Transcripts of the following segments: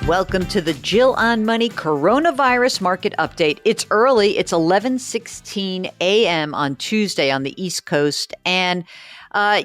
Welcome to the Jill on Money Coronavirus Market Update. It's early. It's 11:16 a.m. on Tuesday on the East Coast. And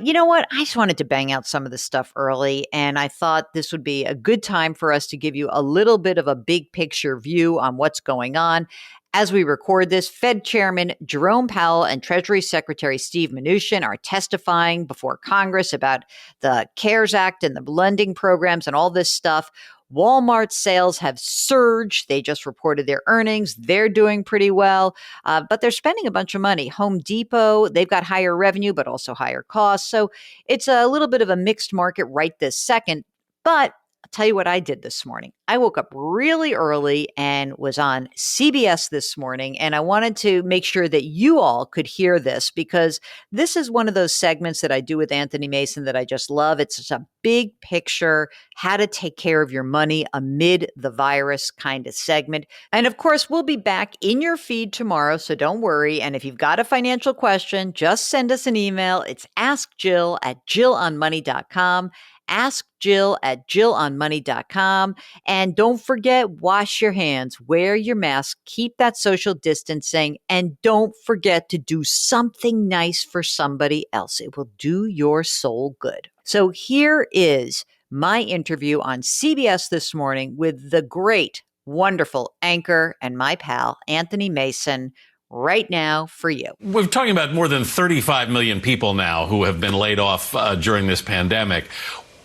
you know what? I just wanted to bang out some of this stuff early. And I thought this would be a good time for us to give you a little bit of a big picture view on what's going on. As we record this, Fed Chairman Jerome Powell and Treasury Secretary Steve Mnuchin are testifying before Congress about the CARES Act and the lending programs and all this stuff. Walmart sales have surged. They just reported their earnings. They're doing pretty well, but they're spending a bunch of money. Home Depot, they've got higher revenue, but also higher costs. So it's a little bit of a mixed market right this second. But I'll tell you what I did this morning. I woke up really early and was on CBS This Morning, and I wanted to make sure that you all could hear this because this is one of those segments that I do with Anthony Mason that I just love. It's just a big picture, how to take care of your money amid the virus kind of segment. And of course, we'll be back in your feed tomorrow, so don't worry. And if you've got a financial question, just send us an email. It's askjill@jillonmoney.com. Ask Jill at jillonmoney.com. And don't forget, wash your hands, wear your mask, keep that social distancing, and don't forget to do something nice for somebody else. It will do your soul good. So here is my interview on CBS This Morning with the great, wonderful anchor and my pal, Anthony Mason, right now for you. We're talking about more than 35 million people now who have been laid off during this pandemic.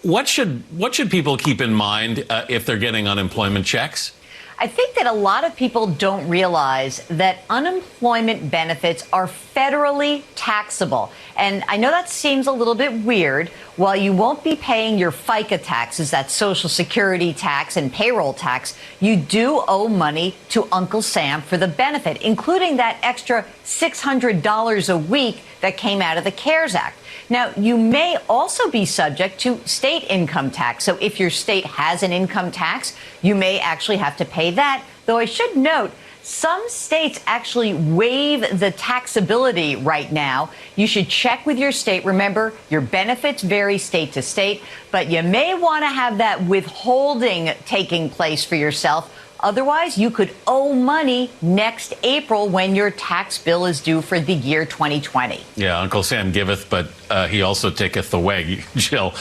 What should people keep in mind if they're getting unemployment checks? I think that a lot of people don't realize that unemployment benefits are federally taxable. And I know that seems a little bit weird. While you won't be paying your FICA taxes, that Social Security tax and payroll tax, you do owe money to Uncle Sam for the benefit, including that extra $600 a week that came out of the CARES Act. Now, you may also be subject to state income tax. So if your state has an income tax, you may actually have to pay that. Though I should note, some states actually waive the taxability right now. You should check with your state. Remember, your benefits vary state to state, but you may want to have that withholding taking place for yourself. Otherwise, you could owe money next April when your tax bill is due for the year 2020. Yeah, Uncle Sam giveth, but he also taketh away, Jill.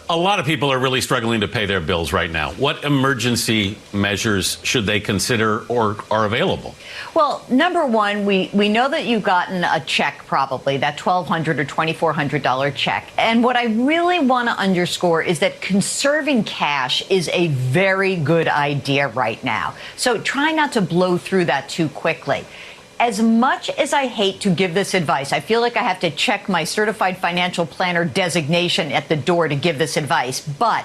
A lot of people are really struggling to pay their bills right now. What emergency measures should they consider or are available? Well, number one, we know that you've gotten a check probably, that $1,200 or $2,400 check. And what I really want to underscore is that conserving cash is a very good idea right now. So try not to blow through that too quickly. As much as I hate to give this advice, I feel like I have to check my certified financial planner designation at the door to give this advice. But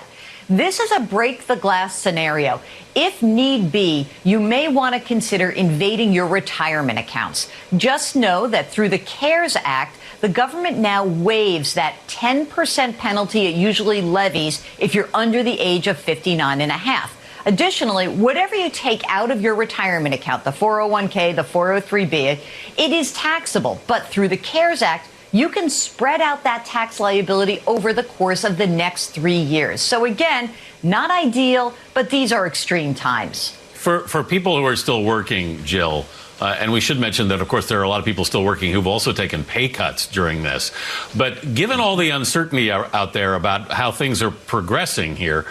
this is a break the glass scenario. If need be, you may want to consider invading your retirement accounts. Just know that through the CARES Act, the government now waives that 10% penalty it usually levies if you're under the age of 59 and a half. Additionally, whatever you take out of your retirement account, the 401k, the 403b, it is taxable. But through the CARES Act, you can spread out that tax liability over the course of the next 3 years. So again, not ideal, but these are extreme times. For people who are still working, Jill, and we should mention that, of course, there are a lot of people still working who've also taken pay cuts during this. But given all the uncertainty out there about how things are progressing here,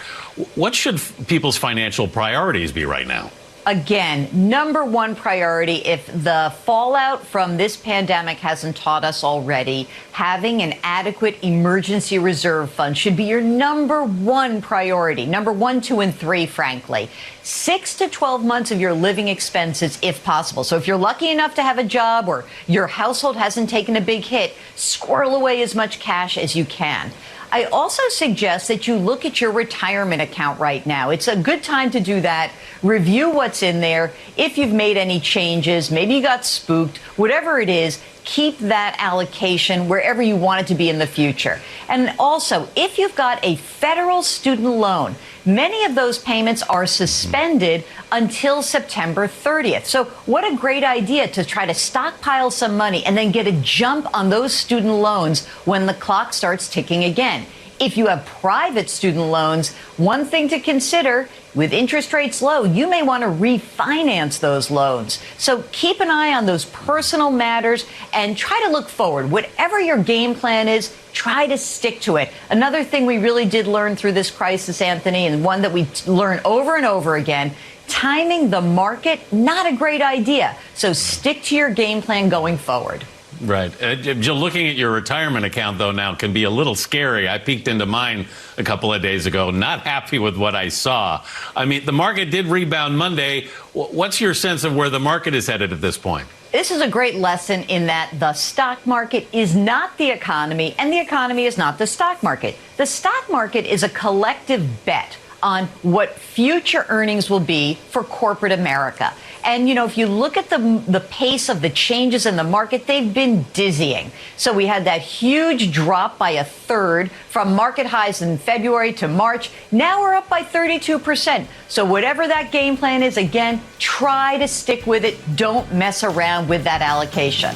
what should people's financial priorities be right now? Again, number one priority, if the fallout from this pandemic hasn't taught us already, having an adequate emergency reserve fund should be your number one priority. Number 1, 2, and 3, frankly. 6 to 12 months of your living expenses, if possible. So if you're lucky enough to have a job or your household hasn't taken a big hit, squirrel away as much cash as you can. I also suggest that you look at your retirement account right now. It's a good time to do that. Review what's in there. If you've made any changes, maybe you got spooked, whatever it is, keep that allocation wherever you want it to be in the future. And also, if you've got a federal student loan, many of those payments are suspended until September 30th. So what a great idea to try to stockpile some money and then get a jump on those student loans when the clock starts ticking again. If you have private student loans, one thing to consider, with interest rates low, you may want to refinance those loans. So keep an eye on those personal matters and try to look forward. Whatever your game plan is, try to stick to it. Another thing we really did learn through this crisis, Anthony, and one that we learn over and over again, timing the market, not a great idea. So stick to your game plan going forward. Right. Jill, looking at your retirement account, though, now can be a little scary. I peeked into mine a couple of days ago, not happy with what I saw. I mean, the market did rebound Monday. What's your sense of where the market is headed at this point? This is a great lesson in that the stock market is not the economy, and the economy is not the stock market. The stock market is a collective bet on what future earnings will be for corporate America. And, you know, if you look at the pace of the changes in the market, they've been dizzying. So we had that huge drop by a third from market highs in February to March. Now we're up by 32%. So whatever that game plan is, again, try to stick with it. Don't mess around with that allocation.